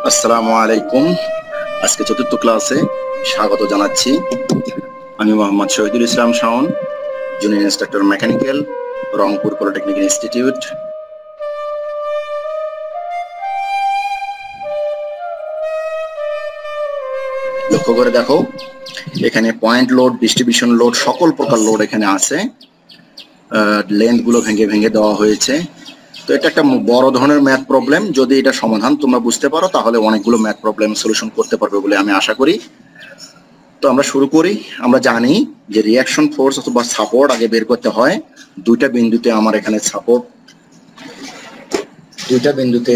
আসসালামু আলাইকুম। আজকে চতুর্থ ক্লাসে স্বাগত জানাচ্ছি। আমি Mohammad Shahidul Islam Shaon, junior instructor mechanical, Rangpur polytechnic institute. লক্ষ্য করে দেখো, এখানে পয়েন্ট লোড, ডিস্ট্রিবিউশন লোড, সকল প্রকার লোড এখানে আছে। লেন্থ গুলো ভেঙে ভেঙে দেওয়া হয়েছে। তো এটা একটা বড় ধরনের ম্যাথ প্রবলেম। যদি এটা সমাধান তোমরা বুঝতে পারো তাহলে অনেকগুলো ম্যাথ প্রবলেম সলিউশন করতে পারবে বলে আমি আশা করি। তো আমরা শুরু করি। আমরা জানি যে রিঅ্যাকশন ফোর্স অথবা সাপোর্ট আগে বের করতে হয়। দুইটা বিন্দুতে আমার এখানে সাপোর্ট, দুইটা বিন্দুতে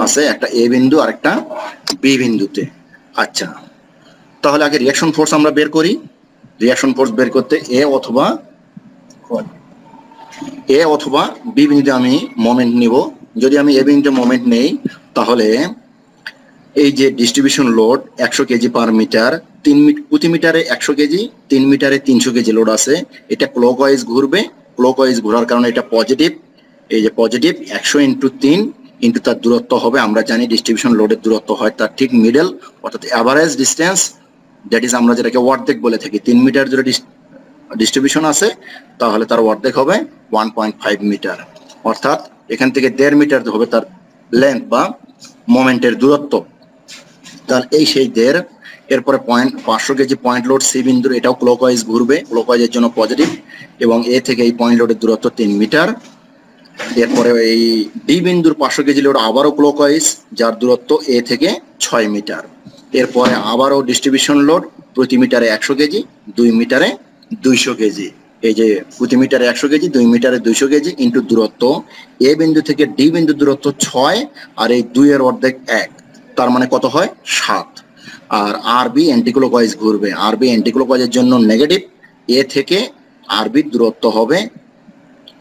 আছে, একটা এ বিন্দু আর একটা বি বিন্দুতে। আচ্ছা, তাহলে আগে রিঅ্যাকশন ফোর্স আমরা বের করি। রিঅ্যাকশন ফোর্স বের করতে এ অথবা বি বিন্দুতে আমি মোমেন্ট নিব। যদি আমি এ বিন্দুতে মোমেন্ট নেই তাহলে এই যে distribution load 100 KG per metre, প্রতি মিটারে 100 কেজি, 3 মিটারে 300 কেজি লোড আছে। এটা ক্লকওয়াইজ ঘুরবে। ক্লকওয়াইজ ঘোরার কারণে এটা পজিটিভ। এই যে পজিটিভ 100 ইন্টু 3 ইন্টু তার দূরত্ব হবে। আমরা জানি ডিস্ট্রিবিউশন লোডের দূরত্ব হয় তার ঠিক মিডল, অর্থাৎ অ্যাভারেজ ডিস্টেন্স, দ্যাট ইজ আমরা যেটাকে অর্ধেক বলে থাকি। 3 মিটার জুড়ে ডিস্ট্রিবিউশন আছে তাহলে তার অর্ধেক হবে 1.5 মিটার, অর্থাৎ এখান থেকে 1.5 মিটার হবে তার লেন্থ বা মোমেন্টের দূরত্ব। তাহলে এই সেই 1.5। এরপরে 500 কেজি পয়েন্ট লোড সি বিন্দুর, এটাও ক্লকওয়াইজ ঘুরবে, ক্লকওয়াইজের জন্য পজিটিভ, এবং এ থেকে এই পয়েন্ট লোডের দূরত্ব 3 মিটার। এরপরে এই ডি বিন্দুর 500 কেজি লোড আবারও ক্লকওয়াইজ, যার দূরত্ব এ থেকে 6 মিটার। এরপরে আবারও ডিস্ট্রিবিউশন লোড প্রতি মিটারে 100 কেজি, 2 মিটারে 200 কেজি। এই যে প্রতি মিটারে 100 কেজি, 2 মিটারে 200 কেজি ইন্টু দূরত্ব। এ বিন্দু থেকে ডি বিন্দু দূরত্ব 6 আর এই 2 এর অর্ধেক 1, তার মানে কত হয় 7। আর আরবি অ্যান্টিক্লকওয়াইজ ঘুরবে। আরবি অ্যান্টিক্লকওয়াইজের জন্য নেগেটিভ। এ থেকে আরবির দূরত্ব হবে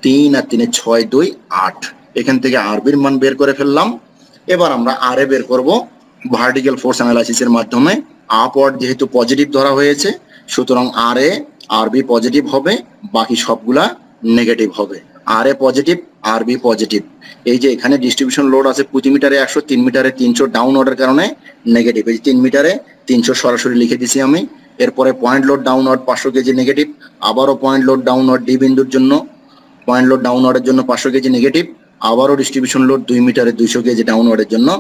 3 আর 3 6 2 8। এখান থেকে আরবির মান বের করে ফেললাম। এবার আমরা আর এ বের করব ভার্টিক্যাল ফোর্স অ্যানালাইসিসের মাধ্যমে। আপওয়ার্ড যেহেতু পজিটিভ ধরা হয়েছে, সুতরাং আর এ আরবি পজিটিভ হবে, বাকি সবগুলা নেগেটিভ হবে। আর এ পজিটিভ, আরবি পজিটিভ। এই যে এখানে ডিস্ট্রিবিউশন লোড আছে প্রতি মিটারে 100, 3 মিটারে 300, ডাউন ওয়ার্ডের কারণে নেগেটিভ। এই 3 মিটারে 300 সরাসরি লিখে দিছি আমি। এরপরে point load downward 500 KG negative, আবারও point load downward D বিন্দুর জন্য, পয়েন্ট লোড ডাউন ওয়ার্ডের জন্য 500 কেজি নেগেটিভ, আবারও ডিস্ট্রিবিউশন লোড 2 মিটারে 200 কেজি ডাউন ওয়ার্ডের জন্য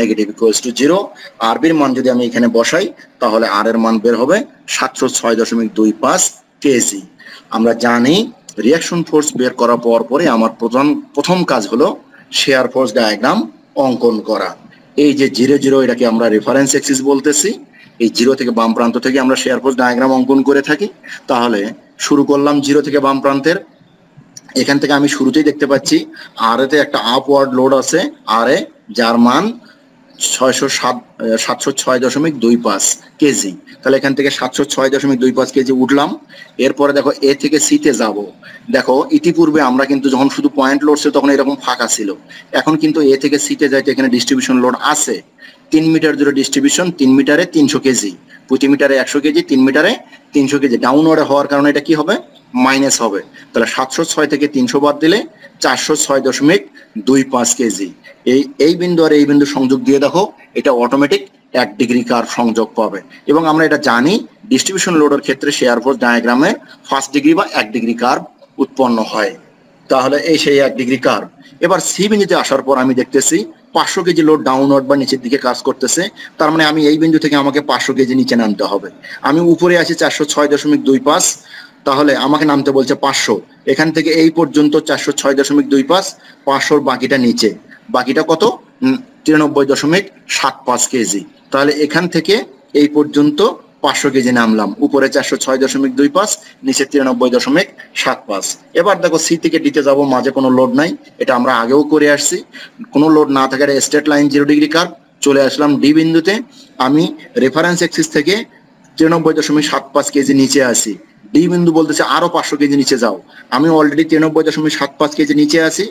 নেগেটিভ, ইকুয়ালস টু 0। আরবির মান যদি আমি এখানে বসাই তাহলে আর এর মান বের হবে 706.25 কেজি। আমরা জানি রিঅ্যাকশন ফোর্স বের করার পরে আমার প্রথম কাজ হলো শেয়ার ফোর্স ডায়াগ্রাম অঙ্কন করা। এই যে 0 0, এটাকে আমরা রেফারেন্স এক্সিস বলতেছি। এই 0 থেকে বাম প্রান্ত থেকে আমরা শেয়ার ফোর্স ডায়াগ্রাম অঙ্কন করে থাকি। তাহলে শুরু করলাম 0 থেকে বাম প্রান্তের। এখান থেকে আমি শুরুতেই দেখতে পাচ্ছি আর এতে একটা আপওয়ার্ড লোড আছে আর এ, যার মান 706.25 কেজি। তাহলে এখান থেকে 706.25 কেজি উঠলাম। এরপরে দেখো এ থেকে সিতে যাব। দেখো ইতিপূর্বে আমরা কিন্তু যখন শুধু পয়েন্ট লোড ছিল তখন এরকম ফাঁকা ছিল। এখন কিন্তু এ থেকে সিতে যাইতে এখানে ডিস্ট্রিবিউশন লোড আছে। 3 মিটার জুড়ে ডিস্ট্রিবিউশন, 3 মিটারে 300 কেজি, প্রতি মিটারে 100 কেজি, 3 মিটারে 300 কেজি। ডাউনওয়ার্ডে হওয়ার কারণে এটা কি হবে, মাইনাস হবে। তাহলে 706 থেকে 300 বাদ দিলে 406.25 কেজি। এই বিন্দু আর এই বিন্দু সংযোগ দিয়ে দেখো এটা অটোমেটিক 1 ডিগ্রি কার্ভ সংযোগ পাবে। এবং আমরা এটা জানি ডিস্ট্রিবিউশন লোডের ক্ষেত্রে শেয়ার ফোর্স ডায়াগ্রামে ফার্স্ট ডিগ্রি বা 1 ডিগ্রি কার্ভ উৎপন্ন হয়। তাহলে এই সেই 1 ডিগ্রি কার্ভ। এবার সি বিন্দুতে আসার পর আমি দেখতেছি 500 কেজি লোড ডাউনওয়ার্ড বা নিচের দিকে কাজ করতেছে। তার মানে আমি এই বিন্দু থেকে আমাকে 500 কেজি নিচে নামতে হবে। আমি উপরে আছি 406.25, তাহলে আমাকে নামতে বলছে 500। এখান থেকে এই পর্যন্ত 406.25, 500 বাকিটা নিচে, বাকিটা কত 93.75 কেজি। তাহলে এখান থেকে এই পর্যন্ত 500 কেজি নামলাম, উপরে 406.25, নিচে 93.75। এবার দেখো সি থেকে ডিতে যাব, মাঝে কোনো লোড নাই, এটা আমরা আগেও করে আসছি। কোনো লোড না থাকার স্ট্রেট লাইন 0 ডিগ্রি কার্ভ। চলে আসলাম ডি বিন্দুতে। আমি রেফারেন্স এক্সিস থেকে 93.75 কেজি নিচে আসি। ডি বিন্দু বলতেছে আরো 500 কেজি নিচে যাও। আমি অলরেডি 93.75 কেজি নিচে আছি,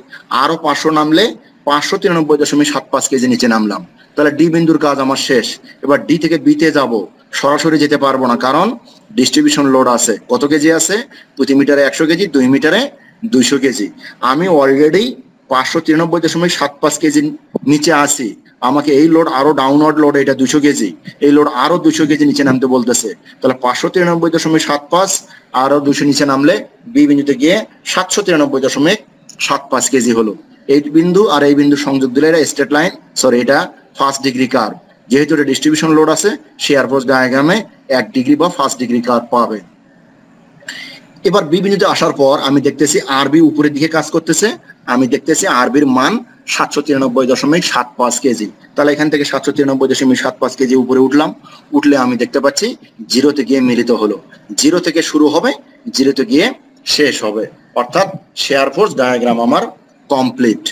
আরো 500 নামলে 593.75 কেজি নিচে নামলাম। তাহলে ডি বিন্দুর কাজ আমার শেষ। এবার ডি থেকে বিতে যাব, সরাসরি যেতে পারবো না, কারণ ডিস্ট্রিবিউশন লোড আছে। কত কেজি আছে, প্রতি মিটারে 100 কেজি, 2 মিটারে 200 কেজি। আমি অলরেডি 593.75 কেজি নিচে আসি, আমাকে এই লোড আরো ডাউনওয়ার্ড লোড, এটা 200 কেজি, এই লোড আরো 200 কেজি নিচে নামতে বলতেছে, তাহলে 593.75 আরো 200 নিচে নামলে বি বিন্দুতে গিয়ে 793.75 কেজি হলো। এই বিন্দু আর এই বিন্দু সংযোগ দিলে এটা স্ট্রেট লাইন, সরি এটা ফার্স্ট ডিগ্রি কার্ভ। যেহেতু এটা ডিস্ট্রিবিউশন লোড আছে, শেয়ার ফোর্স ডায়াগ্রামে 1 ডিগ্রি বা ফার্স্ট ডিগ্রি কার্ভ পাবে। এবার বি বিন্দুতে আসার পর আমি দেখতেছি আরবি উপরের দিকে কাজ করতেছে, আমি দেখতেছি আরবির মান 793.75 কেজি। তাহলে এখান থেকে 793.75 কেজি উপরে উঠলাম, উঠলে আমি দেখতে পাচ্ছি জিরোতে গিয়ে মিলিত হলো, জিরো থেকে শুরু হবে, জিরোতে গিয়ে শেষ হবে, অর্থাৎ শেয়ার ফোর্স ডায়াগ্রাম আমার কমপ্লিট।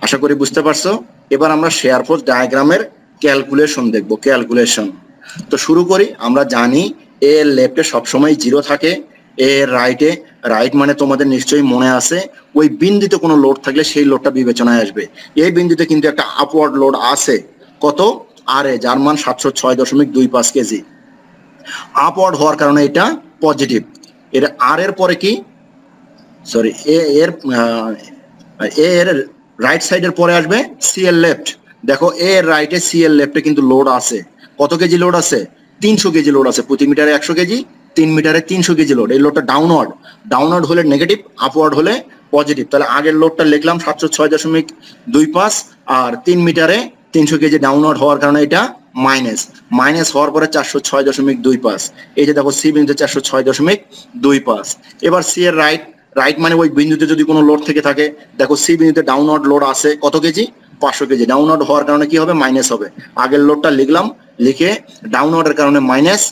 আশা করি বুঝতে পারছো। এবার আমরা শেয়ার ফোর্স ডায়াগ্রামের ক্যালকুলেশন দেখব, ক্যালকুলেশন। তো শুরু করি। আমরা জানি এ এর লেফটে সবসময় জিরো থাকে, এ এর রাইটে, রাইট মানে তোমাদের নিশ্চয়ই মনে আছে ওই বিন্দুতে কোনো লোড থাকলে সেই লোডটা বিবেচনায় আসবে। এই বিন্দুতে কিন্তু একটা আপওয়ার্ড লোড আছে, কত আর এ, যার মান 706.25 কেজি। আপওয়ার্ড হওয়ার কারণে এটা পজিটিভ। এর আর এর পরে কি, সরি এ এর রাইট সাইডের পরে আসবে সি এর লেফট। দেখো এ এর রাইটে সি এর লেফটে কিন্তু লোড আছে, কত কেজি লোড আছে, 300 কেজি লোড আছে, প্রতি মিটারে 100 কেজি, 3 মিটারে 300 কেজি লোড। এই লোডটা ডাউনওয়ার্ড, ডাউনওয়ার্ড হলে নেগেটিভ, আপওয়ার্ড হলে পজিটিভ। তাহলে আগের লোডটা লিখলাম 706.25, আর 3 মিটারে 300 কেজি ডাউনওয়ার্ড হওয়ার কারণে এটা মাইনাস, মাইনাস হওয়ার পরে 406.25। এই যে দেখো সি বিন্দুতে 406.25। এবার সি এর রাইট, রাইট মানে ওই বিন্দুতে যদি কোনো লোড থেকে থাকে, দেখো সি বিন্দুতে ডাউনওয়ার্ড লোড আছে কত কেজি, 500 কেজি। ডাউনওয়ার্ড হওয়ার কারণে কি হবে, মাইনাস হবে। আগের লোডটা লিখলাম, লিখে ডাউনওয়ার্ডের কারণে মাইনাস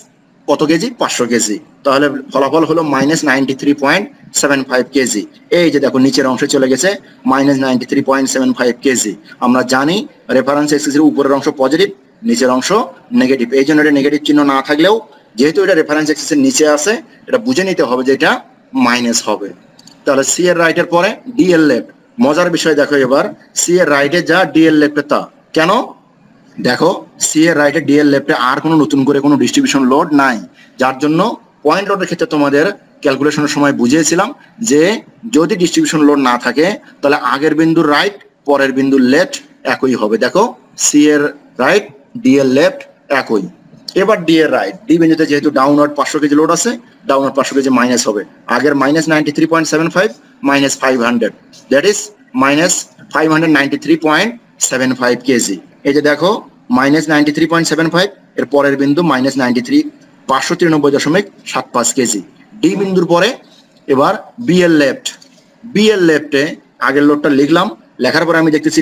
কত কেজি, 500 কেজি। তাহলে ফলাফল হলো -93.75 কেজি। এই যে দেখো নিচের অংশে চলে গেছে -93.75 কেজি। আমরা জানি রেফারেন্স এক্সিসের উপরের অংশ পজিটিভ, নিচের অংশ নেগেটিভ। এই জন্য এটা নেগেটিভ চিহ্ন না থাকলেও যেহেতু এটা রেফারেন্স এক্সিসের নিচে আছে, এটা বুঝে নিতে হবে যে এটা মাইনাস হবে। তাহলে সি এর রাইটের পরে ডি এর লেফট। মজার বিষয় দেখো, এবার সি এর রাইটে যা ডি এর লেফটে তা। কেন? দেখো সি এর রাইটে ডি এর লেফটে আর কোনো নতুন করে কোনো ডিস্ট্রিবিউশন লোড নাই, যার জন্য পয়েন্ট লোডের ক্ষেত্রে তোমাদের ক্যালকুলেশনের সময় বুঝিয়েছিলাম যে যদি ডিস্ট্রিবিউশন লোড না থাকে তাহলে আগের বিন্দুর রাইট পরের বিন্দুর লেফট একই হবে। দেখো সি এর রাইট ডি এর লেফট একই। এবার ডি এর রাইট, ডি বিন্দুতে যেহেতু ডাউনওয়ার্ড 500 কেজি লোড আছে, ডাউনওয়ার্ড 500 কেজি মাইনাস হবে। আগের -93.75 -500, দ্যাট ইজ -593.75 কেজি। এই যে দেখো -93.75, এর পরের বিন্দু -93, 593.75 কেজি। ডি বিন্দুর পরে এবার বি এর লেফট, বি এর লেফটে আগের লোডটা লিখলাম, লেখার পরে আমি দেখতেছি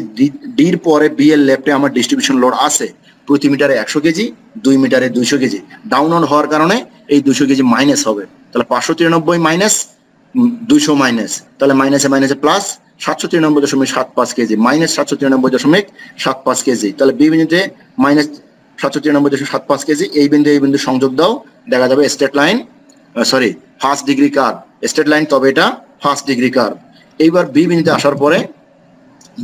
ডির পরে বি এর লেফটে আমার ডিস্ট্রিবিউশন লোড আছে, প্রতি মিটারে 100 কেজি, 2 মিটারে 200 কেজি। ডাউনওয়ার্ড হওয়ার কারণে এই 200 কেজি মাইনাস হবে। তাহলে 593 মাইনাস 200 মাইনাস, তাহলে মাইনাসে মাইনাসে প্লাস 793.75 কেজি, -793.75 কেজি। তাহলে বি বিন্দুতে -793.75 কেজি। এই বিন্দু সংযোগ দাও, দেখা যাবে straight line, sorry first degree curve, straight line, তবে এটা ফার্স্ট ডিগ্রি কার্ভ। এইবার বি বিন্দুতে আসার পরে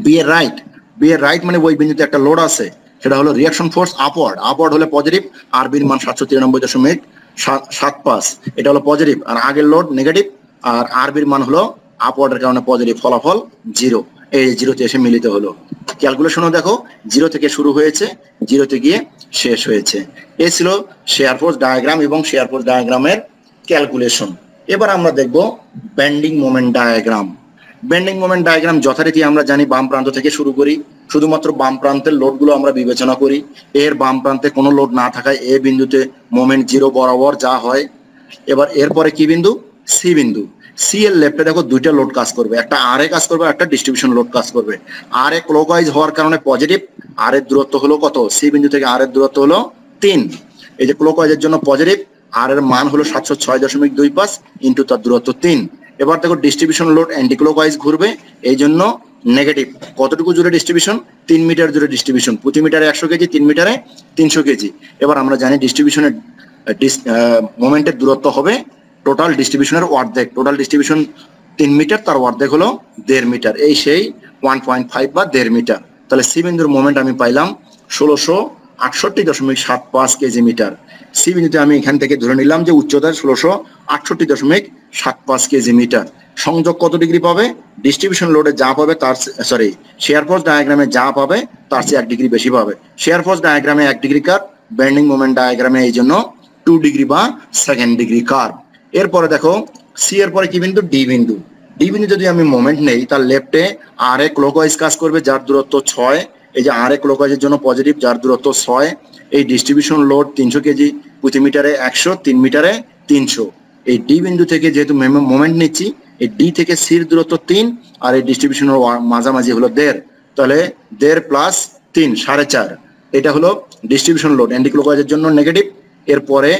বি এর রাইট, বি এর রাইট মানে ওই বিন্দুতে একটা লোড আছে, সেটা হলো রিয়াকশন ফোর্স আপওয়ার্ড। আপওয়ার্ড হলে পজিটিভ, আর বির মান 793.75, এটা হলো পজিটিভ। আর আগের লোড নেগেটিভ, আর আর বির মান হলো আপওয়ার্ডের কারণে পজিটিভ, ফলাফল 0। এই 0তে এসে মিলিত হলো। ক্যালকুলেশনও দেখো 0 থেকে শুরু হয়েছে, 0তে গিয়ে শেষ হয়েছে। এই ছিল শেয়ার ফোর্স ডায়াগ্রাম এবং শেয়ার ফোর্স ডায়াগ্রামের ক্যালকুলেশন। এবার আমরা দেখব bending moment diagram. Bending moment diagram যথারীতি আমরা জানি বাম প্রান্ত থেকে শুরু করি, শুধুমাত্র বাম প্রান্তের লোডগুলো আমরা বিবেচনা করি। এর বাম প্রান্তে কোনো লোড না থাকায় এ বিন্দুতে মোমেন্ট 0 বরাবর যা হয়। এবার এরপরে কি বিন্দু, সি বিন্দু। সি এর লেফটে দেখো দুইটা লোড কাজ করবে, একটা আর এ কাজ করবে, একটা ডিস্ট্রিবিউশন লোড কাজ করবে। আর এ ক্লকওয়াইজ হওয়ার কারণে পজিটিভ, আর এর দূরত্ব হলো কত, সি বিন্দু থেকে আর এর দূরত্ব হলো 3। এই যে ক্লকওয়াইজের জন্য পজিটিভ, আর এর মান হলো 706.25 ইন্টু তার দূরত্ব 3। এবার দেখো ডিস্ট্রিবিউশন লোড অ্যান্টি ক্লকওয়াইজ ঘুরবে, এই জন্য নেগেটিভ। কতটুকু জুড়ে ডিস্ট্রিবিউশন, 3 মিটার জুড়ে ডিস্ট্রিবিউশন, প্রতি মিটারে 100 কেজি, 3 মিটারে 300 কেজি। এবার আমরা জানি ডিস্ট্রিবিউশনের মোমেন্টের দূরত্ব হবে টোটাল ডিস্ট্রিবিউশনের অর্ধেক। টোটাল ডিস্ট্রিবিউশন 3 মিটার, তার অর্ধেক হলো 1.5 মিটার, এই সেই 1.5 বা 1.5 মিটার। তাহলে সি বিন্দুর মোমেন্ট আমি পাইলাম 16.75 কেজি মিটার। সি বিন্দুতে আমি এখান থেকে ধরে নিলাম যে উচ্চতা 1668.75 কেজি মিটার। সংযোগ কত ডিগ্রি পাবে? ডিস্ট্রিবিউশন লোডে যা পাবে তার শেয়ার ফোর্স ডায়াগ্রামে যা পাবে তার চেয়ে 1 ডিগ্রি বেশি পাবে। শেয়ার ফোর্স ডায়াগ্রামে 1 ডিগ্রি কার্ভ, বেন্ডিং মোমেন্ট ডায়াগ্রামে এই জন্য 2 ডিগ্রি বা 2nd ডিগ্রি কার্ভ। এরপরে দেখো সি এর পরে কি বিন্দু? ডি বিন্দু। ডি বিন্দু যদি আমি মোমেন্ট নেই তার লেফটে আর এ ক্লকওয়াইজ কাজ করবে যার দূরত্ব 6। এই যে আর এ ক্লকওয়াইজের জন্য পজিটিভ যার দূরত্ব 6। এই ডিস্ট্রিবিউশন লোড 300 কেজি, প্রতি মিটারে 100, 3 মিটারে 300। এই ডি বিন্দু থেকে যেহেতু মোমেন্ট নিচ্ছি, এই ডি থেকে সির দূরত্ব 3 আর এই ডিস্ট্রিবিউশনের মাঝামাঝি হলো 1.5, তাহলে 1.5 প্লাস 3 4.5। এটা হলো ডিস্ট্রিবিউশন লোড অ্যান্টি ক্লকওয়াইজের জন্য নেগেটিভ। এরপরে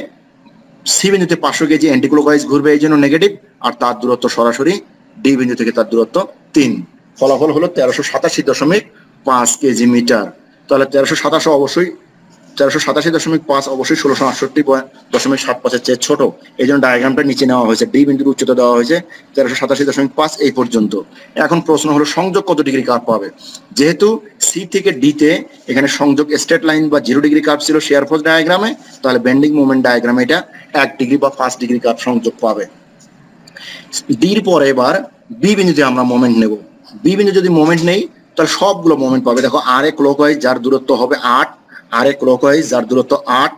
সি বিন্দুতে 500 কেজি অ্যান্টি ক্লকওয়াইজ ঘুরবে এই জন্য নেগেটিভ, আর তার দূরত্ব সরাসরি ডি বিন্দু থেকে তার দূরত্ব 3। ফলাফল হলো 1387.5 কেজি মিটার। তাহলে 1387 অবশ্যই 1387.5 অবশ্যই 1668.75 এর চেয়ে ছোট। এই জন্য ডায়াগ্রামটা নিচে নেওয়া হয়েছে। ডি বিন্দুর উচ্চতা দেওয়া হয়েছে 1387.5 এই পর্যন্ত। এখন প্রশ্ন হলো সংযোগ কত ডিগ্রি কার্ভ পাবে? যেহেতু সি থেকে ডি তে এখানে সংযোগ স্ট্রেট লাইন বা 0 ডিগ্রি কার্ভ ছিল শেয়ার ফোর্স ডায়াগ্রামে, তাহলে বেন্ডিং মোমেন্ট ডায়াগ্রামে এটা 1 ডিগ্রি বা 5 ডিগ্রি কার্ভ সংযোগ পাবে। ডির পরে এবার বি বিন্দুতে আমরা মোমেন্ট নেব। বি বিন্দু যদি মোমেন্ট নেই তাহলে সবগুলো মোমেন্ট পাবে। দেখো আর এ ক্লকওয়াইজ যার দূরত্ব হবে 8, আর এ ক্লকওয়াইজ যার দূরত্ব 8,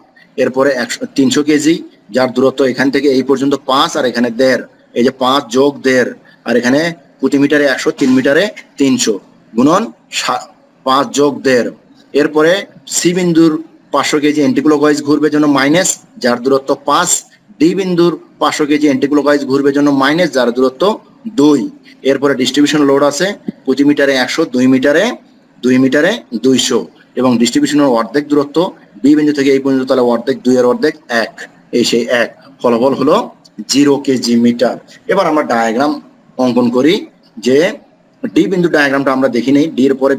এরপরে 300 কেজি যার দূরত্ব এখান থেকে এই পর্যন্ত 5 আর এখানে 1.5, এই যে 5 যোগ 1.5, আর এখানে প্রতি মিটারে 100, 3 মিটারে 300 গুণন 5 যোগ 1.5। এরপরে সি বিন্দুর 500 কেজি অ্যান্টি ক্লকওয়াইজ ঘুরবে জন্য মাইনাস যার দূরত্ব 5, ডি বিন্দুর 500 কেজি অ্যান্টি ক্লকওয়াইজ ঘুরবে জন্য মাইনাস যার দূরত্ব 2। এরপরে ডিস্ট্রিবিউশন লোড আছে প্রতি মিটারে 100, 2 মিটারে 200 এবং ডিস্ট্রিবিউশনের অর্ধেক দূরত্ব বি বিন্দু থেকে এই পর্যন্ত, তাহলে অর্ধেক 2 এর অর্ধেক 1, এই সেই 1। ফলাফল হলো 0 কেজি মিটার। এবার আমরা ডায়াগ্রাম অঙ্কন করি যে ডি বিন্দু ডায়াগ্রামটা আমরা দেখি নেই। ডি এর পরে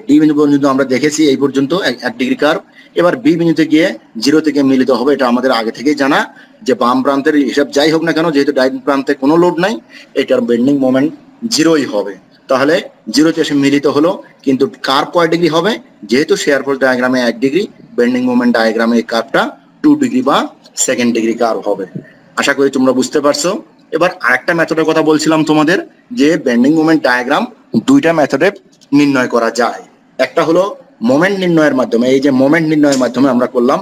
ডি বিন্দু পর্যন্ত আমরা দেখেছি এই পর্যন্ত 1 ডিগ্রি কার্ভ। এবার বি বিন্দুতে গিয়ে 0 থেকে মিলিত হবে, এটা আমাদের আগে থেকেই জানা যে বাম প্রান্তের হিসাব যাই হোক না কেন, যেহেতু ডাইন প্রান্তে কোনো লোড নাই, এটার বেন্ডিং মোমেন্ট 0ই হবে। তাহলে 0তে এসে মিলিত হলো, কিন্তু কার্ভ কয় ডিগ্রি হবে? যেহেতু শেয়ার ফোর্স ডায়াগ্রামে 1 ডিগ্রি, বেন্ডিং মোমেন্ট ডায়াগ্রামে এই কার্ভটা 2 ডিগ্রি বা 2nd ডিগ্রি কার্ভ হবে। আশা করি তোমরা বুঝতে পারছো। এবার আরেকটা মেথডের কথা বলছিলাম তোমাদের যে বেন্ডিং মোমেন্ট ডায়াগ্রাম 2টা মেথডে নির্ণয় করা যায়। একটা হলো মোমেন্ট নির্ণয়ের মাধ্যমে, এই যে মোমেন্ট নির্ণয়ের মাধ্যমে আমরা করলাম।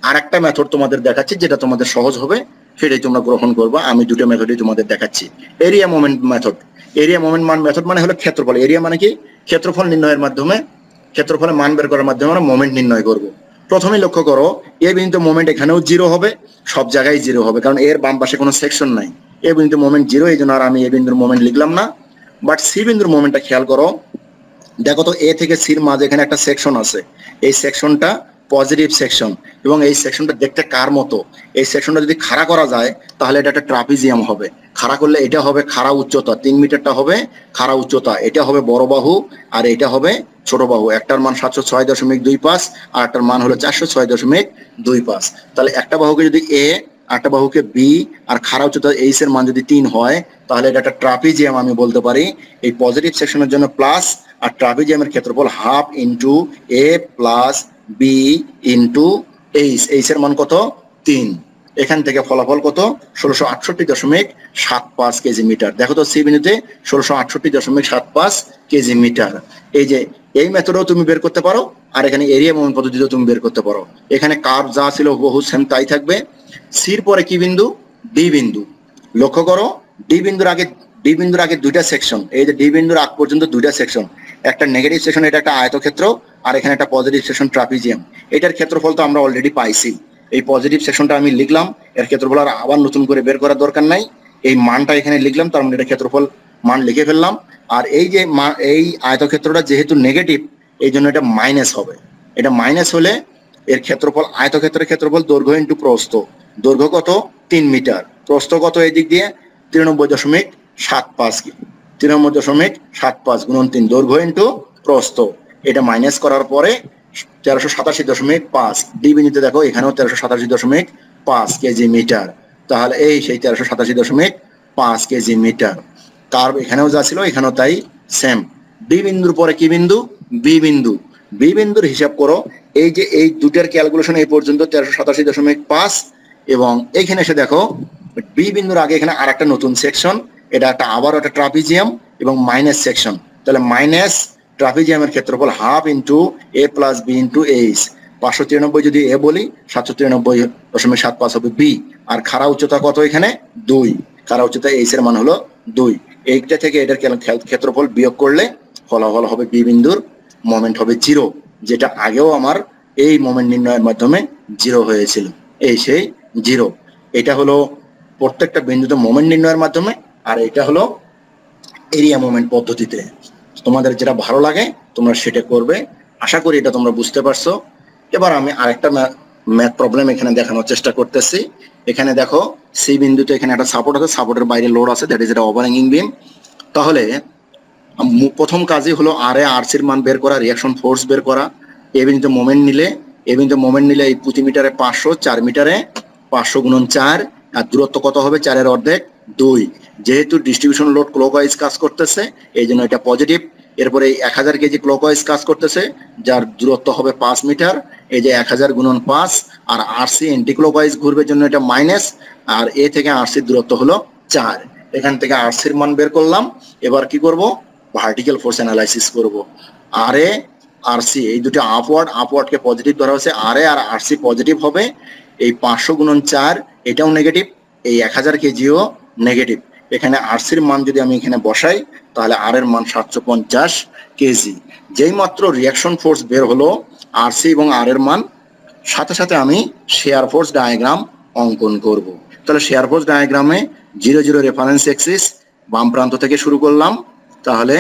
আরেকটা মেথড তোমাদের দেখাচ্ছি যেটা তোমাদের সহজ হবে, সেটাই তোমরা গ্রহণ করবা। আমি 2টা মেথডই তোমাদের দেখাচ্ছি। Area moment method. Area moment method মানে হলো ক্ষেত্রফল। এরিয়া মানে কি? ক্ষেত্রফল নির্ণয়ের মাধ্যমে, ক্ষেত্রফলের মান বের করার মাধ্যমে আমরা মোমেন্ট নির্ণয় করব। প্রথমে লক্ষ্য করো এ বিন্দু মোমেন্ট এখানেও 0 হবে, সব জায়গায় 0 হবে, কারণ এর বাম পাশে কোনো সেকশন নাই। এ বিন্দু মোমেন্ট 0, এই জন্য আর আমি এ বিন্দুর মোমেন্ট লিখলাম না। বাট সি বিন্দুর মোমেন্টটা খেয়াল করো। দেখো তো এ থেকে সির মাঝে এখানে একটা সেকশন আছে, এই সেকশনটা পজিটিভ সেকশন এবং এই সেকশনটা দেখতে কার মতো? এই সেকশনটা যদি খাড়া করা যায় তাহলে এটা একটা ট্রাপিজিয়াম হবে। খাড়া করলে এটা হবে খাড়া উচ্চতা, 3 মিটারটা হবে খাড়া উচ্চতা, এটা হবে বড় বাহু আর এটা হবে ছোট বাহু। একটার মান 706.25 আর একটার মান হলো 406.25। তাহলে একটা বাহুকে যদি এ, একটা বাহুকে বি আর খাড়া উচ্চতা এইচ এর মান যদি 3 হয়, তাহলে এটা একটা ট্রাপিজিয়াম আমি বলতে পারি। এই পজিটিভ সেকশনের জন্য প্লাস, আর ট্রাপিজিয়ামের ক্ষেত্রফল half into A plus B into H. H এর মান কত? 3। এখান থেকে ফলাফল কত? 1668.75 কেজি মিটার। দেখো তো সি বিন্দুতে 1668.75 কেজি মিটার। এই যে এই মেথডেও তুমি বের করতে পারো, আর এখানে এরিয়া মোমেন্ট পদ্ধতিতেও তুমি বের করতে পারো। এখানে কার্ভ যা ছিল বহু সেম তাই থাকবে। সির পরে কি বিন্দু? ডি বিন্দু। লক্ষ্য করো ডি বিন্দুর আগে 2টা সেকশন। এই যে ডি বিন্দুর আগ পর্যন্ত 2টা সেকশন, একটা নেগেটিভ সেকশন, এটা একটা আয়তক্ষেত্র, আর এখানে একটা পজিটিভ সেকশন ট্রাপিজিয়াম। এটার ক্ষেত্রফল তো আমরা অলরেডি পাইছি। এই পজিটিভ সেকশনটা আমি লিখলাম, এর ক্ষেত্রফল আর আবার নতুন করে বের করার দরকার নাই। এই মানটা এখানে লিখলাম, তার মানে এটা ক্ষেত্রফল মান লিখে ফেললাম। আর এই যে এই আয়তক্ষেত্রটা যেহেতু নেগেটিভ, এই জন্য এটা মাইনাস হবে। এটা মাইনাস হলে এর ক্ষেত্রফল, আয়তক্ষেত্রের ক্ষেত্রফল দৈর্ঘ্য ইন্টু প্রস্থ। দৈর্ঘ্য কত? 3 মিটার। প্রস্থ কত? এই দিক দিয়ে 93.75, 93.75 গুণন 3, দৈর্ঘ্য ইন্টু প্রস্থ। এটা মাইনাস করার পরে 1387.5। ডি বিন্দুতে দেখো এখানেও 1387.5 কেজি মিটার। তাহলে এই সেই 1387.5 কেজি মিটার। কার্ভ এখানেও যা ছিল এখানেও তাই সেম। ডি বিন্দুর পরে কি বিন্দু? বি বিন্দু। বি বিন্দুর হিসাব করো, এই যে এই দুটার ক্যালকুলেশন এই পর্যন্ত 1387.5, এবং এইখানে এসে দেখো বি বিন্দুর আগে এখানে আর একটা নতুন সেকশন, এটা একটা আবার একটা ট্রাপিজিয়াম এবং মাইনাস সেকশন। তাহলে মাইনাস ট্রাপিজিয়ামের ক্ষেত্রফল half into A plus B into H. 593 যদি এ বলি, 793.75 হবে বি। আর খাড়া উচ্চতা কত এখানে? 2। খাড়া উচ্চতা এইচ এর মান হলো 2। এইটা থেকে এটার ক্ষেত্রফল বিয়োগ করলে ফলাফল হবে বি বিন্দুর মোমেন্ট হবে 0, যেটা আগেও আমার এই মোমেন্ট নির্ণয়ের মাধ্যমে 0 হয়েছিল। এই সেই 0। এটা হলো প্রত্যেকটা বিন্দুতে মোমেন্ট নির্ণয়ের মাধ্যমে, আর এটা হলো এরিয়া মোমেন্ট পদ্ধতিতে। তোমাদের যেটা ভালো লাগে তোমরা সেটা করবে। আশা করি এটা তোমরা বুঝতে পারছো। এবার আমি আরেকটা ম্যাথ প্রবলেম এখানে দেখানোর চেষ্টা করতেছি। এখানে দেখো সি বিন্দুতে এখানে একটা সাপোর্ট আছে, সাপোর্টের বাইরে লোড আছে, দ্যাট ইজ এটা ওভারহ্যাঙ্গিং বিম। তাহলে প্রথম কাজই হলো আর এ আর সির মান বের করা, রিয়াকশন ফোর্স বের করা। এ বিন্দুতে মোমেন্ট নিলে এই প্রতি মিটারে 500, 4 মিটারে 500 গুণন 4, আর দূরত্ব কত হবে? 4 এর অর্ধেক 2। যেহেতু ডিস্ট্রিবিউশন লোড ক্লকওয়াইজ কাজ করতেছে এই জন্য এটা পজিটিভ। এরপরে 1000 কেজি ক্লকওয়াইজ কাজ করতেছে, যার দূরত্ব হবে 5 মিটার। এই যে 1000 গুণন 5, আর আরসি এন্টি ক্লকওয়াইজ ঘুরবে জন্য এটা মাইনাস, আর এ থেকে আরসির দূরত্ব হলো 4। এখান থেকে আরসির মান বের করলাম। এবার কি করব? ভার্টিক্যাল ফোর্স অ্যানালাইসিস করব। আর এ আর সি এই দুটো আপওয়ার্ডকে পজিটিভ ধরা হয়েছে, আর এ আর আর সি পজিটিভ হবে। এই 500 গুণন 4 এটাও নেগেটিভ, এই 1000 কেজিও নেগেটিভ। এখানে আর সির মান যদি আমি এখানে বসাই তাহলে আর এর মান 750 কেজি। যেই মাত্র রিয়াকশন ফোর্স বের হলো আর সি এবং আর এর মান, সাথে সাথে আমি শেয়ার ফোর্স ডায়াগ্রাম অঙ্কন করব। তাহলে শেয়ার ফোর্স ডায়াগ্রামে 0 0 রেফারেন্স এক্সিস, বাম প্রান্ত থেকে শুরু করলাম। তাহলে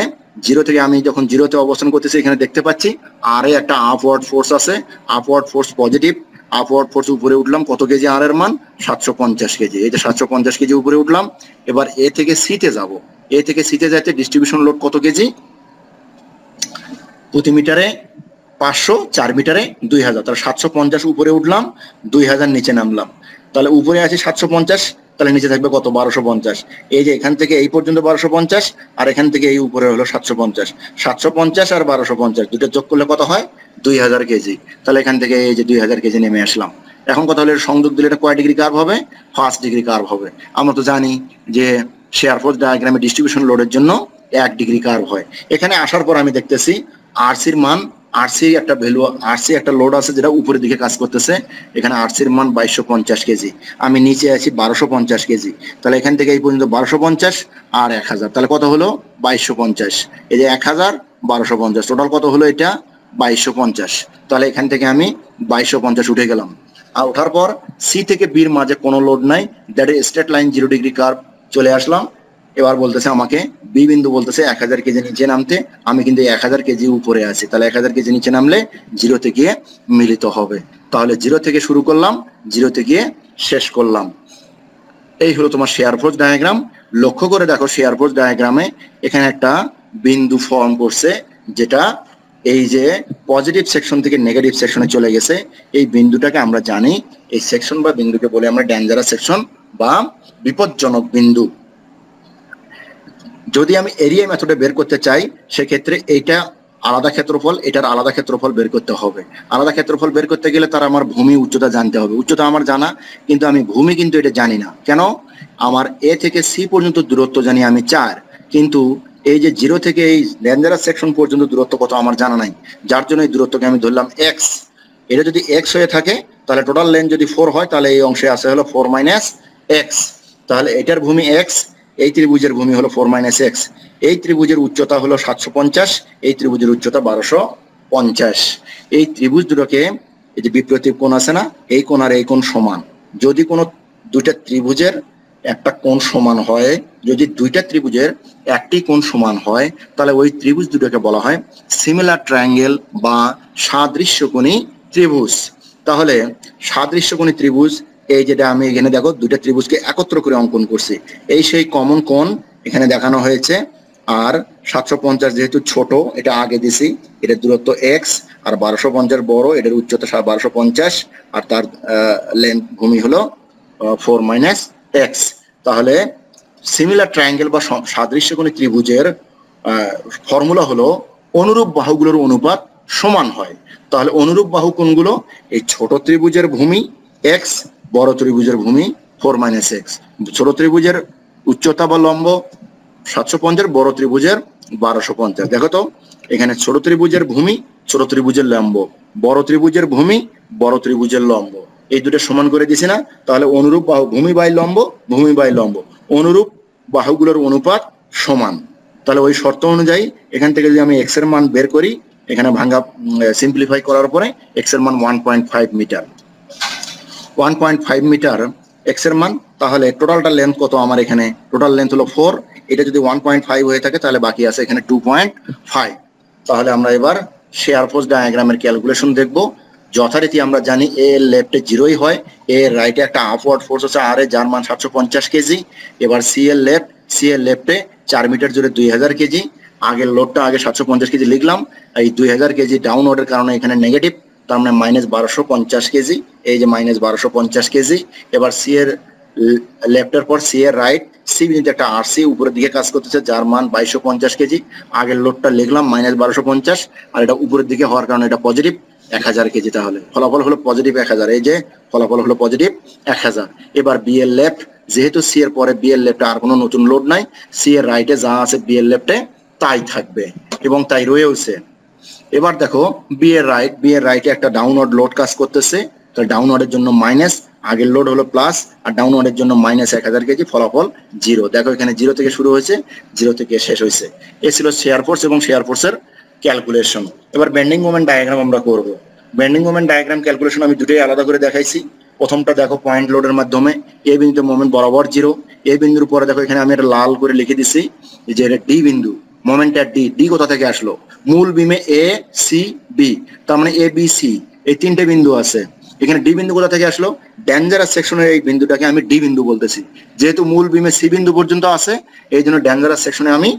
0 থেকে আমি যখন 0-তে অবস্থান করতেছি এখানে দেখতে পাচ্ছি আর এ একটা আপওয়ার্ড ফোর্স আছে, upward force positive. Upward force উপরে উঠলাম, কত কেজি? আর এর মান 750 কেজি। এই যে 750 কেজি উপরে উঠলাম। এবার এ থেকে সিতে যাব। এ থেকে সিতে যাইতে ডিস্ট্রিবিউশন লোড কত কেজি? প্রতি মিটারে 500, 4 মিটারে 2000। তাহলে 750 উপরে উঠলাম, 2000 নিচে নামলাম। তাহলে উপরে আছে 750, তাহলে নিচে থাকবে কত? 1250। এই যে এখান থেকে এই পর্যন্ত 1250, আর এখান থেকে এই উপরে হলো 750। 750 আর 1250 দুটো যোগ করলে কত হয়? 2000 কেজি। তাহলে এখান থেকে এই যে 2000 কেজি নেমে আসলাম। এখন কথা হলো সংযোগ দিলে এটা কয় ডিগ্রি কার্ভ হবে? 5 ডিগ্রি কার্ভ হবে। আমরা তো জানি যে শেয়ার ফোর্স ডায়াগ্রামে ডিস্ট্রিবিউশন লোডের জন্য 1 ডিগ্রি কার্ভ হয়। এখানে আসার পর আমি দেখতেছি আরসির মান, আরসি একটা ভ্যালু, আরসি একটা লোড আছে যেটা উপরের দিকে কাজ করতেছে। এখানে আরসির মান 2250 কেজি। আমি নিচে আছি 1250 কেজি। তাহলে এখান থেকে এই পর্যন্ত 1250 আর 1000, তাহলে কত হলো? 2250। এই যে 1000, 1250, টোটাল কত হলো? এটা 2250। তাহলে এখান থেকে আমি 2250 উঠে গেলাম। আর ওঠার পর সি থেকে বির মাঝে কোনো লোড নাই, that is straight line 0 degree curve. চলে আসলাম। এবার বলতেছে আমাকে বি বিন্দু বলতেছে 1000 কেজি নিচে নামতে। আমি কিন্তু 1000 কেজি উপরে আছি, তাহলে 1000 কেজি নিচে নামলে 0-তে গিয়ে মিলিত হবে। তাহলে 0 থেকে শুরু করলাম, 0-তে গিয়ে শেষ করলাম। এই হলো তোমার শেয়ার ফোর্স ডায়াগ্রাম। লক্ষ্য করে দেখো শেয়ার ফোর্স ডায়াগ্রামে এখানে একটা বিন্দু ফর্ম করছে, যেটা এই যে পজিটিভ সেকশন থেকে নেগেটিভ সেকশনে চলে গেছে। এই বিন্দুটাকে আমরা জানি, এই সেকশন বা বিন্দুকে বলে আমরা ডেঞ্জারাস সেকশন বা বিপজ্জনক বিন্দু। যদি আমি এরিয়া মেথডে বের করতে চাই সেক্ষেত্রে এইটা আলাদা ক্ষেত্রফল, এটার আলাদা ক্ষেত্রফল বের করতে হবে। আলাদা ক্ষেত্রফল বের করতে গেলে তার আমার ভূমি উচ্চতা জানতে হবে। উচ্চতা আমার জানা, কিন্তু আমি ভূমি কিন্তু এটা জানি না। কেন? আমার এ থেকে সি পর্যন্ত দূরত্ব জানি আমি 4, কিন্তু এই যে 0 থেকে এই ডেঞ্জারাস সেকশন পর্যন্ত দূরত্ব কত আমার জানা নাই, যার জন্য এই দূরত্বকে আমি ধরলাম এক্স। এটা যদি এক্স হয়ে থাকে তাহলে টোটাল লেন্থ যদি 4 হয় তাহলে এই অংশে আসে হলো 4 মাইনাস এক্স। তাহলে এটার ভূমি এক্স, এই ত্রিভুজের ভূমি হলো 4 মাইনাস এক্স। এই ত্রিভুজের উচ্চতা হলো 750, এই ত্রিভুজের উচ্চতা 1250। এই ত্রিভুজ দুটোকে, এই যে বিপরীত কোণ আছে না, এই কোণ আর এই কোণ সমান। যদি কোনো দুইটা ত্রিভুজের একটা কোণ সমান হয়, যদি দুইটা ত্রিভুজের একটি কোণ সমান হয় তাহলে ওই ত্রিভুজ দুটোকে বলা হয় সিমিলার ট্রায়াঙ্গেল বা সাদৃশ্যকোণী ত্রিভুজ। তাহলে সাদৃশ্যকোণী ত্রিভুজ, এই যেটা আমি এখানে দেখো দুইটা ত্রিভুজকে একত্র করে অঙ্কন করছি, এই সেই কমন কোণ এখানে দেখানো হয়েছে। আর 750 যেহেতু ছোট, এটা আগে দিছি, এটার দূরত্ব এক্স, আর 1250 বড়, এটার উচ্চতা 1250, আর তার লেন্থ ভূমি হলো 4 মাইনাস এক্স। তাহলে সিমিলার ট্রায়াঙ্গেল বা সাদৃশ্যকোণী ত্রিভুজের ফর্মুলা হলো অনুরূপ বাহুগুলোর অনুপাত সমান হয়। তাহলে অনুরূপ বাহু কোনগুলো? এই ছোট ত্রিভুজের ভূমি এক্স, বড় ত্রিভুজের ভূমি 4 - x। ছোট ত্রিভুজের উচ্চতা বা লম্ব 750, বড় ত্রিভুজের 1250। দেখো তো এখানে ছোট ত্রিভুজের ভূমি, ছোট ত্রিভুজের লম্ব, বড় ত্রিভুজের ভূমি, বড় ত্রিভুজের লম্ব, এই দুটো সমান করে দিছি না? তাহলে অনুরূপ বাহু ভূমি বাই লম্ব, ভূমি বাই লম্ব, অনুরূপ বাহুগুলোর অনুপাত সমান। তাহলে ওই শর্ত অনুযায়ী এখান থেকে যদি আমি এক্স এর মান বের করি, এখানে ভাঙা সিম্পলিফাই করার পরে এক্স এর মান 1.5 মিটার, 1.5 মিটার এক্স এর মান। তাহলে টোটালটা লেন্থ কত আমার? এখানে টোটাল লেন্থ হলো 4। এটা যদি 1.5 হয়ে থাকে তাহলে বাকি আছে এখানে 2.5। তাহলে আমরা এবার শেয়ার ফোর্স ডায়াগ্রামের ক্যালকুলেশন দেখব। যথারীতি আমরা জানি এ এর লেফটে 0ই হয়, এ এর রাইটে একটা আপওয়ার্ড ফোর্স আছে আর এ, যার মান 750 কেজি। এবার সি এর লেফটে 4 মিটার জুড়ে 2000 কেজি। আগের লোডটা আগে 750 কেজি লিখলাম, এই 2000 কেজি ডাউনওয়ার্ডের কারণে এখানে নেগেটিভ, তার মানে -1250 কেজি। এই যে -1250 কেজি। এবার সি এর লেফটের পর সি এর রাইট, সি বিন্দুতে একটা আরসি উপরের দিকে কাজ করতেছে, যার মান 2250 কেজি। আগের লোডটা লিখলাম -1250, আর এটা উপরের দিকে হওয়ার কারণে এটা পজিটিভ 1000 কেজি। তাহলে ফলাফল হলো পজিটিভ 1000। এই যে ফলাফল হলো পজিটিভ 1000। এবার বি এর লেফট, যেহেতু সি এর পরে বি এর লেফটে আর কোনো নতুন লোড নাই, সি এর রাইটে যা আছে বি এর লেফটে তাই থাকবে এবং তাই রয়েছে। এবার দেখো বি এর রাইটে একটা ডাউনওয়ার্ড লোড কাজ করতেছে, তাহলে ডাউনওয়ার্ডের জন্য মাইনাস, আগের লোড হলো প্লাস, আর ডাউনওয়ার্ডের জন্য -1000 কেজি, ফলাফল 0। দেখো এখানে 0 থেকে শুরু হয়েছে, 0 থেকে শেষ হয়েছে। এ ছিল শেয়ার ফোর্স এবং শেয়ার ফোর্সের ক্যালকুলেশন। এবার বেন্ডিং মোমেন্ট ডায়াগ্রাম আমরা করব। বেন্ডিং মোমেন্ট ডায়াগ্রাম ক্যালকুলেশন আমি দুটোই আলাদা করে দেখাইছি। প্রথমটা দেখো পয়েন্ট লোডের মাধ্যমে এ বিন্দুতে মোমেন্ট বরাবর 0। এ বিন্দুর উপরে দেখো এখানে আমি একটা লাল করে লিখে দিছি যে এটা ডি বিন্দু, মোমেন্টটা ডি কোথা থেকে আসলো? মূল বিমে এ সি বি, তার মানে এ বি সি এই তিনটে বিন্দু আছে। এখানে ডি বিন্দু কোথা থেকে আসলো? ডেঞ্জারাস সেকশনের এই বিন্দুটাকে আমি ডি বিন্দু বলতেছি। যেহেতু মূল বিমে সি বিন্দু পর্যন্ত আছে, এই জন্য ডেঞ্জারাস সেকশনে আমি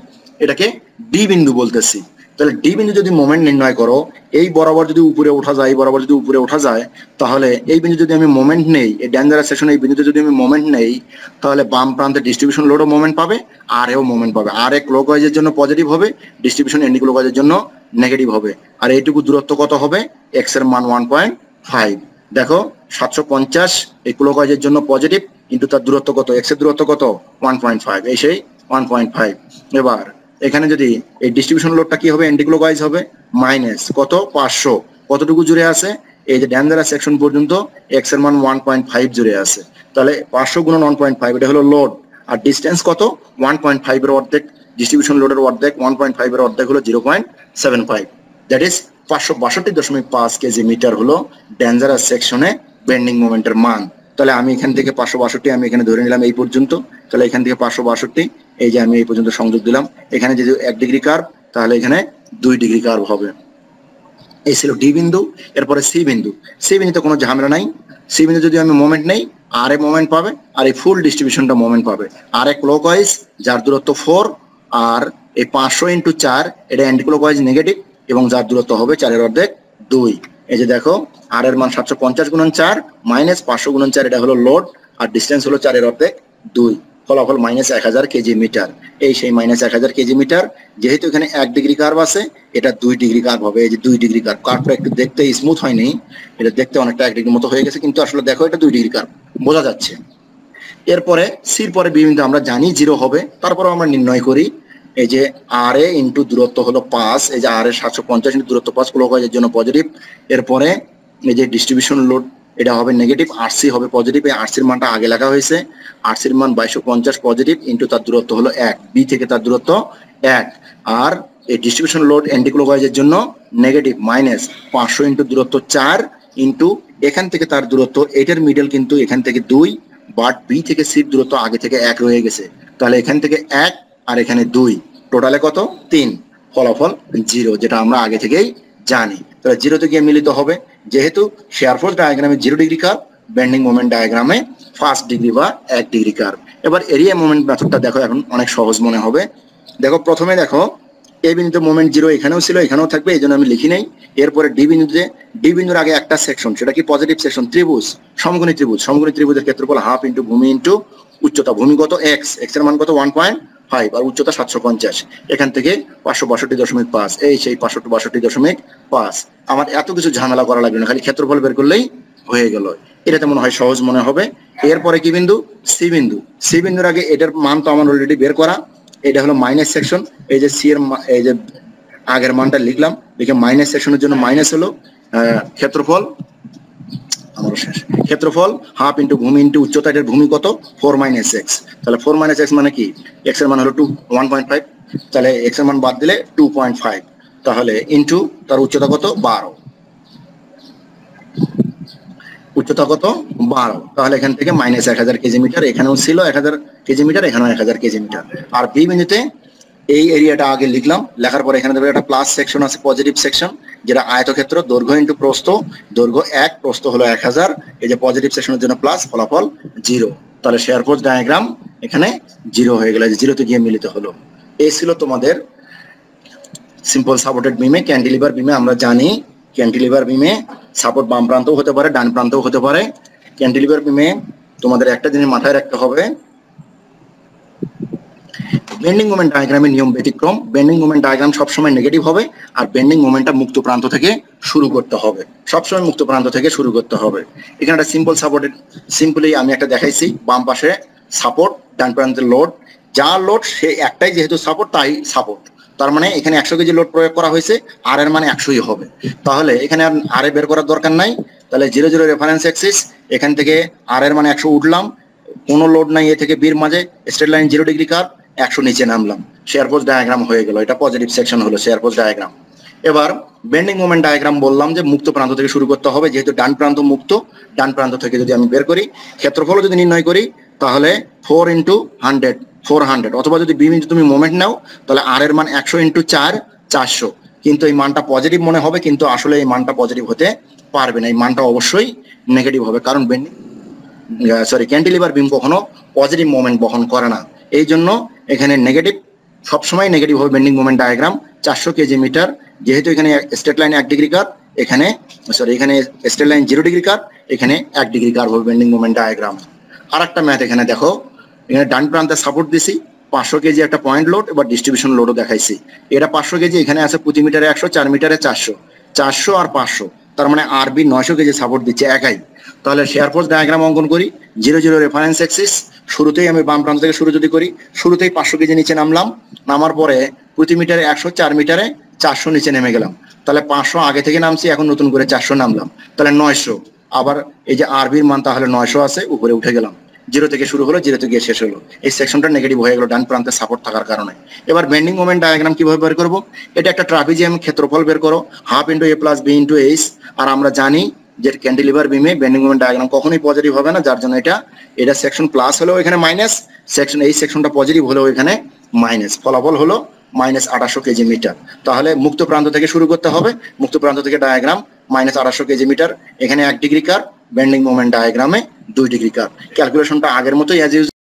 এটাকে ডি বিন্দু বলতেছি। তাহলে ডি বিন্দু যদি মোমেন্ট নির্ণয় করো, এই বরাবর যদি উপরে ওঠা যায়, বরাবর যদি উপরে ওঠা যায়, তাহলে এই বিন্দু যদি আমি মোমেন্ট নেই, এই ডেঞ্জারাস সেকশনে এই বিন্দুতে যদি আমি মোমেন্ট নেই, তাহলে বাম প্রান্তে ডিস্ট্রিবিউশন লোডও মোমেন্ট পাবে, আর এও মোমেন্ট পাবে। আর এ ক্লকওয়াইজের জন্য পজিটিভ হবে, ডিস্ট্রিবিউশন এন্টি ক্লকওয়াইজের জন্য নেগেটিভ হবে। আর এইটুকু দূরত্ব কত হবে? এক্স এর মান 1.5। দেখো 750 এই ক্লকওয়াইজের জন্য পজিটিভ, কিন্তু তার দূরত্ব কত? এক্স এর দূরত্ব কত? 1.5, এই সেই 1.5। এবার এখানে যদি এই ডিস্ট্রিবিউশন লোডটা কি হবে? এন্টি ক্লকওয়াইজ হবে, মাইনাস কত? 500। কতটুকু জুড়ে আছে? এই যে ডেঞ্জারাস সেকশন পর্যন্ত এক্স এর মান 1.5 জুড়ে আছে। তাহলে 500 গুণন 1.5, এটা হলো লোড। আর ডিস্টেন্স কত? 1.5 এর অর্ধেক, ডিস্ট্রিবিউশন লোডের অর্ধেক 1.5 এর অর্ধেক হলো 0.75, দ্যাট ইজ 562.5 কেজি মিটার হলো ডেঞ্জারাস সেকশনে বেন্ডিং মোমেন্টের মান। তাহলে আমি এখান থেকে 562 আমি এখানে ধরে নিলাম এই পর্যন্ত। তাহলে এখান থেকে 562, এই যে আমি এই পর্যন্ত সংযোগ দিলাম। এখানে যদি 1 ডিগ্রি কার্ভ, তাহলে এখানে 2 ডিগ্রি কার্ভ হবে। এই ছিল ডি বিন্দু। এরপরে সি বিন্দু, সি বিন্দুতে কোনো ঝামেলা নাই। সি বিন্দু যদি আমি মোমেন্ট নেই, আর এ মোমেন্ট পাবে, আর এই ফুল ডিস্ট্রিবিউশনটা মোমেন্ট পাবে। আর এ ক্লকওয়াইজ, যার দূরত্ব 4, আর এই 500 × 4 এটা অ্যান্টি ক্লকওয়াইজ নেগেটিভ, এবং যার দূরত্ব হবে 4 এর অর্ধেক 2। এই যে দেখো আর এর মান 750 গুণন 4 মাইনাস 500 গুণন 4, এটা হলো লোড, আর ডিস্টেন্স হলো 4 এর অর্ধেক 2। ফলাফল -1000 কেজি মিটার। এই সেই -1000 কেজি মিটার। যেহেতু এখানে 1 ডিগ্রি কার্ভ আছে, এটা 2 ডিগ্রি কার্ভ হবে। এই যে 2 ডিগ্রি কার্ভ, কার্ভটা একটু দেখতে স্মুথ হয়নি, এটা দেখতে অনেকটা 1 ডিগ্রির মতো হয়ে গেছে, কিন্তু আসলে দেখো এটা 2 ডিগ্রি কার্ভ বোঝা যাচ্ছে। এরপরে সির পরে বি বিন্দু আমরা জানি 0 হবে, তারপরে আমরা নির্ণয় করি এই যে আর এ ইন্টু দূরত্ব হলো 5, এই যে আর এ 750 ইন্টু দূরত্ব 5 ক্লকওয়াইজের জন্য পজিটিভ। এরপরে এই যে ডিস্ট্রিবিউশন লোড এটা হবে নেগেটিভ, আরসি হবে পজিটিভ। এই আরসির মানটা আগে লেখা হয়েছে, আরসির মান 2250 পজিটিভ ইন্টু তার দূরত্ব হলো 1, বি থেকে তার দূরত্ব 1। আর এই ডিস্ট্রিবিউশন লোড অ্যান্টি ক্লকওয়াইজের জন্য নেগেটিভ, মাইনাস 500 ইন্টু দূরত্ব 4 ইন্টু এখান থেকে তার দূরত্ব, এটার মিডল কিন্তু এখান থেকে 2, বাট বি থেকে সির দূরত্ব আগে থেকে 1 রয়ে গেছে। তাহলে এখান থেকে 1 আর এখানে 2, টোটালে কত? 3। ফলাফল 0, যেটা আমরা আগে থেকেই জানি। তাহলে 0 তে গিয়ে মিলিত হবে। যেহেতু শেয়ার ফোর্স ডায়াগ্রামে 0 ডিগ্রি কার্ভ, বেন্ডিং মোমেন্ট ডায়াগ্রামে 1 ডিগ্রি বা 1 ডিগ্রি কার্ভ। এবার এরিয়া মোমেন্ট মেথডটা দেখো, এখন অনেক সহজ মনে হবে। দেখো প্রথমে দেখো এ বিন্দুতে মোমেন্ট 0 এখানেও ছিল, এখানেও থাকবে, এই জন্য আমি লিখি নাই। এরপরে ডি বিন্দুর আগে একটা সেকশন, সেটা কি পজিটিভ সেকশন, ত্রিভুজ, সমকোণী ত্রিভুজের ক্ষেত্রফল হাফ ইন্টু ভূমি ইন্টু উচ্চতা। ভূমি কত? এক্স, এক্স এর মান কত? 1.5। 5 আর উচ্চতা 750, এখান থেকে 562.5, এই সেই 562.5। আমার এত কিছু ঝামেলা করা লাগবে না, খালি ক্ষেত্রফল বের করলেই হয়ে গেল। এটাতে মনে হয় সহজ মনে হবে। এরপরে কি বিন্দু? সি বিন্দু। সি বিন্দুর আগে এটার মান তো আমার অলরেডি বের করা, এটা হলো মাইনাস সেকশন। এই যে সি এর এই যে আগের মানটা লিখলাম, লিখে মাইনাস সেকশনের জন্য মাইনাস হলো ক্ষেত্রফল, আমার শেষ। ক্ষেত্রফল হাফ ইন্টু ভূমি ইন্টু উচ্চতা, এটার ভূমি কত? 4 - x। তাহলে 4 - x মানে কি? x এর মান হলো 1.5, তাহলে x এর মান বাদ দিলে 2.5, তাহলে ইন্টু তার উচ্চতা কত? 12। উচ্চতা কত? 12। তাহলে এখান থেকে -1000 কেজি মিটার, এখানেও ছিল 1000 কেজি মিটার, এখানেও 1000 কেজি মিটার। আর বি বিন্দুতে এই এরিয়াটা আগে লিখলাম, লেখার পরে এখানে দেখবে একটা প্লাস সেকশন আছে, পজিটিভ সেকশন, যেটা আয়তক্ষেত্র, দৈর্ঘ্য ইন্টু প্রস্থ, দৈর্ঘ্য 1, প্রস্থ হলো 1000। এই যে পজিটিভ সেকশনের জন্য প্লাস, ফলাফল 0। তাহলে শেয়ার ফোর্স ডায়াগ্রাম এখানে 0 হয়ে গেল, 0-তে গিয়ে মিলিত হলো। এই ছিল তোমাদের সিম্পল সাপোর্টেড বিমে। ক্যান্টিলিভার বিমে আমরা জানি, ক্যান্টিলিভার বিমে সাপোর্ট বাম প্রান্তও হতে পারে, ডান প্রান্তও হতে পারে। ক্যান্টিলিভার বিমে তোমাদের একটা জিনিস মাথায় রাখতে হবে, বেন্ডিং মোমেন্ট ডায়াগ্রামের নিয়ম ব্যতিক্রম। বেন্ডিং মোমেন্ট ডায়াগ্রাম সবসময় নেগেটিভ হবে, আর বেন্ডিং মোমেন্টটা মুক্ত প্রান্ত থেকে শুরু করতে হবে, সবসময় মুক্ত প্রান্ত থেকে শুরু করতে হবে। এখানে একটা সিম্পল সাপোর্টেড, সিম্পলি আমি একটা দেখাইছি, বাম পাশে সাপোর্ট, ডান প্রান্তের লোড। যা লোড সে একটাই, যেহেতু সাপোর্ট তাই সাপোর্ট। তার মানে এখানে 100 কেজি লোড প্রয়োগ করা হয়েছে, আর এর মানে 100ই হবে। তাহলে এখানে আর বের করার দরকার নাই। তাহলে 0 0 রেফারেন্স অ্যাক্সিস, এখান থেকে আর এর মানে 100 উঠলাম, কোনো লোড নাই এ থেকে বির মাঝে, স্ট্রেট লাইন 0 ডিগ্রি কার্ভ, 100 নিচে নামলাম, শেয়ার ফোর্স ডায়াগ্রাম হয়ে গেল। এটা পজিটিভ সেকশন হলো শেয়ার ফোর্স ডায়াগ্রাম। এবার বেন্ডিং মোমেন্ট ডায়াগ্রাম বললাম যে মুক্ত প্রান্ত থেকে শুরু করতে হবে, যেহেতু ডান প্রান্ত মুক্ত, ডান প্রান্ত থেকে যদি আমি বের করি, ক্ষেত্রফল যদি নির্ণয় করি, তাহলে 4 × 100, 400। অথবা যদি বি বিন্দু তুমি মোমেন্ট নাও, তাহলে আর এর মান 100 × 4, 400। কিন্তু এই মানটা পজিটিভ মনে হবে, কিন্তু আসলে এই মানটা পজিটিভ হতে পারবে না, এই মানটা অবশ্যই নেগেটিভ হবে, কারণ ক্যান্টিলিভার বিম কখনো পজিটিভ মোমেন্ট বহন করে না। এই জন্য এখানে নেগেটিভ, সবসময় নেগেটিভ হবে bending moment diagram. 400 KG metre, যেহেতু এখানে স্ট্রেট লাইন 1 ডিগ্রি কার্ভ, এখানে এখানে স্ট্রেট লাইন 0 ডিগ্রি কার্ভ, এখানে 1 ডিগ্রি কার্ভ হবে বেন্ডিং মোমেন্ট ডায়াগ্রাম। আর একটা ম্যাথ এখানে দেখো, এখানে ডান প্রান্তে সাপোর্ট দিছি, 500 কেজি একটা পয়েন্ট লোড, এবার ডিস্ট্রিবিউশন লোডও দেখাইছি। এটা 500 কেজি, এখানে আছে প্রতি মিটারে 100, 4 মিটারে 400, 400 আর 500, তার মানে আরবি 900 কেজি সাপোর্ট দিচ্ছে একাই। তাহলে শেয়ার ফোর্স ডায়াগ্রাম অঙ্কন করি। 0 0 রেফারেন্স অ্যাক্সিস, শুরুতেই আমি বাম প্রান্ত থেকে শুরু যদি করি, শুরুতেই 500 কেজি নিচে নামলাম, নামার পরে প্রতি মিটারে 100, 4 মিটারে 400 নিচে নেমে গেলাম। তাহলে 500 আগে থেকে নামছি, এখন নতুন করে 400 নামলাম, তাহলে 900। আবার এই যে আরবির মান তাহলে 900 আছে, উপরে উঠে গেলাম। 0 থেকে শুরু হলো, 0 থেকে শেষ হলো। এই সেকশনটা নেগেটিভ হয়ে গেল ডান প্রান্তে সাপোর্ট থাকার কারণে। এবার বেন্ডিং মোমেন্ট ডায়াগ্রাম কিভাবে বের করব? এটা একটা ট্রাপিজিয়াম, ক্ষেত্রফল বের করো, half into a + b × h। আর আমরা জানি যে ক্যান্টিলিভার বিমে বেন্ডিং মোমেন্ট ডায়াগ্রাম কখনোই পজিটিভ হবে না, যার জন্য এটা সেকশন প্লাস হলেও এখানে মাইনাস, সেকশন এই সেকশনটা পজিটিভ হলেও এখানে মাইনাস। ফলাফল হলো -2800 কেজি মিটার। তাহলে মুক্ত প্রান্ত থেকে শুরু করতে হবে, মুক্ত প্রান্ত থেকে ডায়াগ্রাম -2800 কেজি মিটার, এখানে 1 ডিগ্রি কার্ভ, বেন্ডিং মোমেন্ট ডায়াগ্রামে 2 ডিগ্রি কার্ভ। ক্যালকুলেশনটা আগের মতোই অ্যাজ ইউজুয়াল।